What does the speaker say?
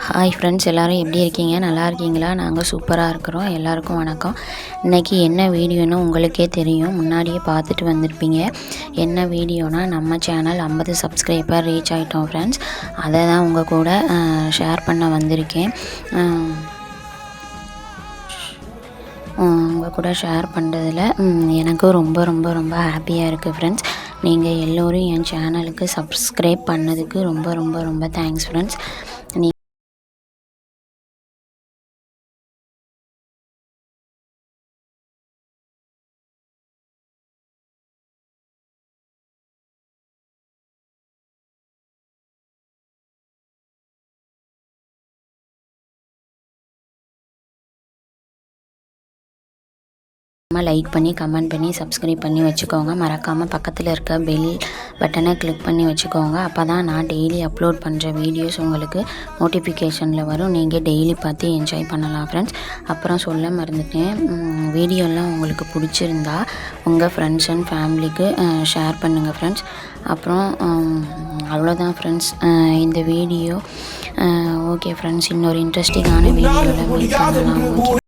Hi friends, எல்லோரும் எப்படி இருக்கீங்க? நல்லா இருக்கீங்களா? நாங்கள் சூப்பராக இருக்கிறோம். எல்லாருக்கும் வணக்கம். இன்றைக்கி என்ன வீடியோன்னு உங்களுக்கே தெரியும், முன்னாடியே பார்த்துட்டு வந்திருப்பீங்க. என்ன வீடியோனா, நம்ம சேனல் 50 சப்ஸ்கிரைபர் ரீச் ஆகிட்டோம் ஃப்ரெண்ட்ஸ். அதை தான் உங்கள் கூட ஷேர் பண்ண வந்திருக்கேன். உங்கள் கூட ஷேர் பண்ணுறதுல எனக்கும் ரொம்ப ரொம்ப ரொம்ப ஹாப்பியாக இருக்குது ஃப்ரெண்ட்ஸ். நீங்கள் எல்லோரும் என் சேனலுக்கு சப்ஸ்கிரைப் பண்ணதுக்கு ரொம்ப ரொம்ப ரொம்ப தேங்க்ஸ் ஃப்ரெண்ட்ஸ். லைக் பண்ணி கமெண்ட் பண்ணி சப்ஸ்கிரைப் பண்ணி வச்சுக்கோங்க. மறக்காமல் பக்கத்தில் இருக்க பெல் பட்டனை கிளிக் பண்ணி வச்சுக்கோங்க. அப்போ தான் நான் டெய்லி அப்லோட் பண்ணுற வீடியோஸ் உங்களுக்கு நோட்டிஃபிகேஷனில் வரும். நீங்கள் டெய்லி பார்த்து என்ஜாய் பண்ணலாம் ஃப்ரெண்ட்ஸ். அப்புறம் சொல்ல மறந்துட்டேன், வீடியோலாம் உங்களுக்கு பிடிச்சிருந்தா உங்கள் ஃப்ரெண்ட்ஸ் அண்ட் ஃபேமிலிக்கு ஷேர் பண்ணுங்கள் ஃப்ரெண்ட்ஸ். அப்புறம் அவ்வளோதான் ஃப்ரெண்ட்ஸ் இந்த வீடியோ. ஓகே ஃப்ரெண்ட்ஸ், இன்னொரு இன்ட்ரெஸ்டிங்கான வீடியோவில் மீட் பண்ணலாம். ஓகே.